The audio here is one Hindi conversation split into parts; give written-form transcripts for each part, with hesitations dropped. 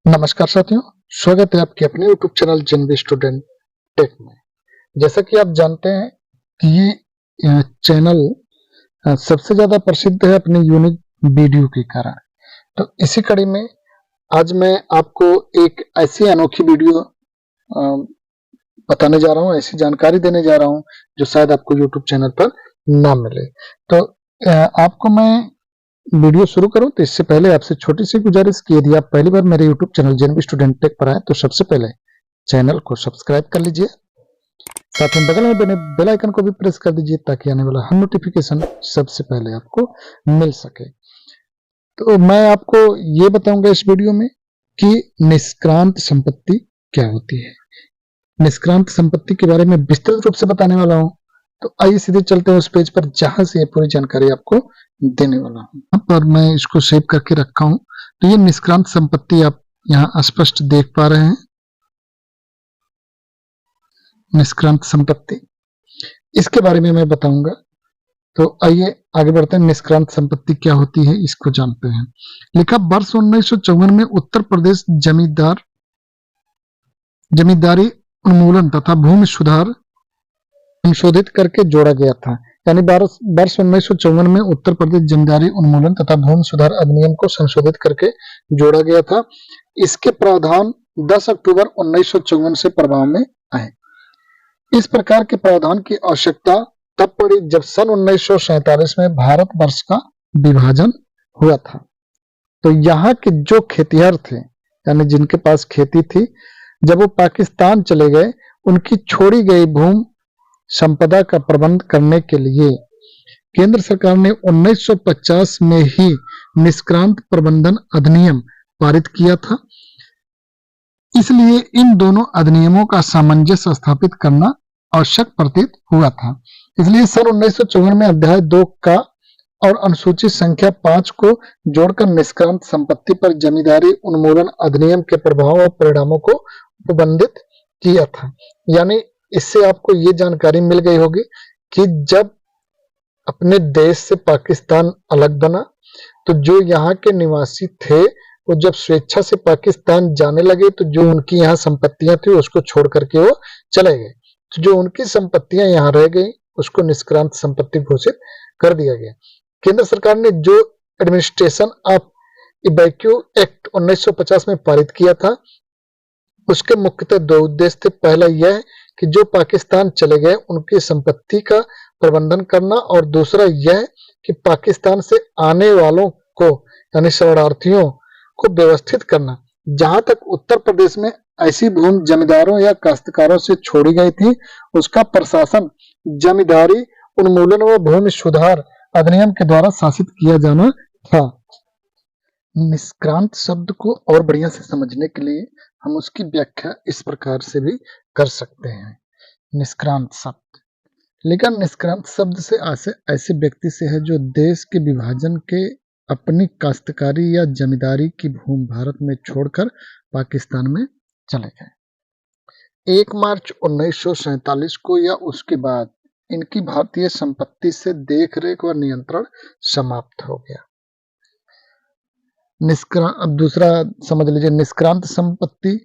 नमस्कार साथियों, स्वागत है आपके अपने YouTube channel JNV student tech में। जैसा कि आप जानते हैं कि ये चैनल सबसे ज्यादा प्रसिद्ध है अपने यूनिक वीडियो के कारण। तो इसी कड़ी में आज मैं आपको एक ऐसी अनोखी वीडियो बताने जा रहा हूँ, ऐसी जानकारी देने जा रहा हूँ जो शायद आपको YouTube चैनल पर ना मिले। तो आपको मैं वीडियो शुरू करूं तो इससे पहले आपसे छोटी सी गुजारिश कि यदि आप पहली बार मेरे YouTube channel JNV student tech पर आए तो सबसे पहले चैनल को सब्सक्राइब कर लीजिए, साथ में बगल में बने बेल आइकन को भी प्रेस कर दीजिए ताकि आने वाला हर नोटिफिकेशन सबसे पहले आपको मिल सके। तो मैं आपको ये बताऊंगा इस वीडियो में कि निष्क्रांत संपत्ति क्या होती है। निष्क्रांत संपत्ति के बारे में विस्तृत रूप से बताने वाला हूं। तो आइए सीधे चलते हैं उस पेज पर जहां से ये पूरी जानकारी आपको देने वाला हूं। यहाँ पर मैं इसको सेव करके रखा हूं। तो ये निष्क्रांत संपत्ति आप यहाँ स्पष्ट देख पा रहे हैं। निष्क्रांत संपत्ति, इसके बारे में मैं बताऊंगा। तो आइए आगे बढ़ते हैं। निष्क्रांत संपत्ति क्या होती है इसको जानते हैं। लिखा वर्ष 1954 में उत्तर प्रदेश जमींदारी उन्मूलन तथा भूमि सुधार संशोधित करके जोड़ा गया था। यानी वर्ष 1954 में उत्तर प्रदेश जमींदारी उन्मूलन तथा भूमि सुधार अधिनियम को संशोधित करके जोड़ा गया था। इसके प्रावधान 10 अक्टूबर 1954 से प्रभाव में आए। इस प्रकार के प्रावधान की आवश्यकता तब पड़ी जब सन 1947 में भारत वर्ष का विभाजन हुआ था। तो यहाँ के जो खेतिहर थे, यानी जिनके पास खेती थी, जब वो पाकिस्तान चले गए, उनकी छोड़ी गई भूमि संपदा का प्रबंध करने के लिए केंद्र सरकार ने 1950 में ही निष्क्रांत प्रबंधन अधिनियम पारित किया था। इसलिए इन दोनों अधिनियमों का सामंजस्य स्थापित करना आवश्यक प्रतीत हुआ था। इसलिए सन 1954 में अध्याय 2 का और अनुसूची संख्या 5 को जोड़कर निष्क्रांत संपत्ति पर जमींदारी उन्मूलन अधिनियम के प्रभाव और परिणामों को उपबंधित किया था। यानी इससे आपको ये जानकारी मिल गई होगी कि जब अपने देश से पाकिस्तान अलग बना तो जो यहाँ के निवासी थे वो जब स्वेच्छा से पाकिस्तान जाने लगे तो जो उनकी यहाँ संपत्तियां थी उसको छोड़ करके वो चले गए। तो जो उनकी संपत्तियां यहाँ रह गई उसको निष्क्रांत संपत्ति घोषित कर दिया गया। केंद्र सरकार ने जो एडमिनिस्ट्रेशन ऑफ इवैक्यू एक्ट 1950 में पारित किया था उसके मुख्यतः दो उद्देश्य थे। पहला यह कि जो पाकिस्तान चले गए उनकी संपत्ति का प्रबंधन करना, और दूसरा यह कि पाकिस्तान से आने वालों को यानी शरणार्थियों को व्यवस्थित करना। जहां तक उत्तर प्रदेश में ऐसी भूमि जमींदारों या काश्तकारों से छोड़ी गई थी उसका प्रशासन जमींदारी उन्मूलन व भूमि सुधार अधिनियम के द्वारा शासित किया जाना था। निष्क्रांत शब्द को और बढ़िया से समझने के लिए हम उसकी व्याख्या इस प्रकार से भी कर सकते हैं। निष्क्रांत शब्द, लेकिन निष्क्रांत शब्द से ऐसे व्यक्ति से है जो देश के विभाजन के अपनी काश्तकारी या जमींदारी की भूमि भारत में छोड़कर पाकिस्तान में चले गए। 1 मार्च 1947 को या उसके बाद इनकी भारतीय संपत्ति से देखरेख व नियंत्रण समाप्त हो गया। अब दूसरा समझ लीजिए। निष्क्रांत संपत्ति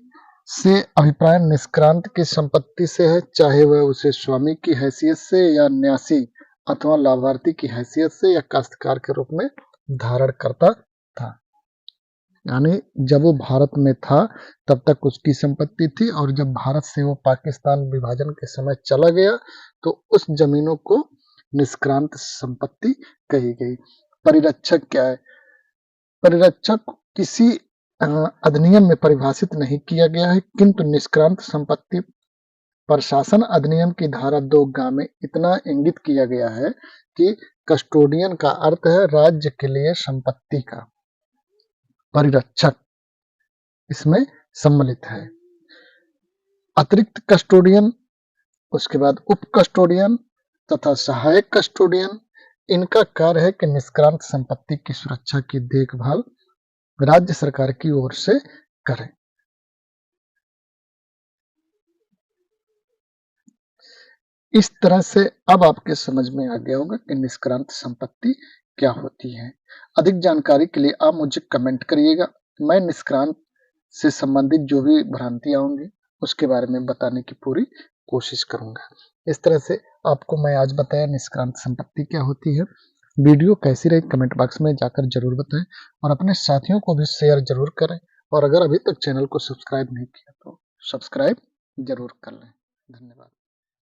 से अभिप्राय निष्क्रांत की संपत्ति से है, चाहे वह उसे स्वामी की हैसियत से या न्यासी अथवा लाभार्थी की हैसियत से या काश्तकार के रूप में धारण करता था। यानी जब वो भारत में था तब तक उसकी संपत्ति थी, और जब भारत से वो पाकिस्तान विभाजन के समय चला गया तो उस जमीनों को निष्क्रांत संपत्ति कही गई। परिरक्षक क्या है? परिरक्षक किसी अधिनियम में परिभाषित नहीं किया गया है, किंतु निष्क्रांत संपत्ति प्रशासन अधिनियम की धारा 2 में इतना इंगित किया गया है कि कस्टोडियन का अर्थ है राज्य के लिए संपत्ति का। परिरक्षक इसमें सम्मिलित है। अतिरिक्त कस्टोडियन, उसके बाद उप कस्टोडियन तथा सहायक कस्टोडियन, इनका कार्य है कि निष्क्रांत संपत्ति की सुरक्षा की देखभाल राज्य सरकार की ओर से करें। इस तरह से अब आपके समझ में आ गया होगा कि निष्क्रांत संपत्ति क्या होती है। अधिक जानकारी के लिए आप मुझे कमेंट करिएगा। मैं निष्क्रांत से संबंधित जो भी भ्रांतियां होंगी उसके बारे में बताने की पूरी कोशिश करूंगा। इस तरह से आपको मैं आज बताया निष्क्रांत संपत्ति क्या होती है। वीडियो कैसी रही कमेंट बॉक्स में जाकर जरूर बताएं और अपने साथियों को भी शेयर जरूर करें, और अगर अभी तक चैनल को सब्सक्राइब नहीं किया तो सब्सक्राइब जरूर कर लें। धन्यवाद।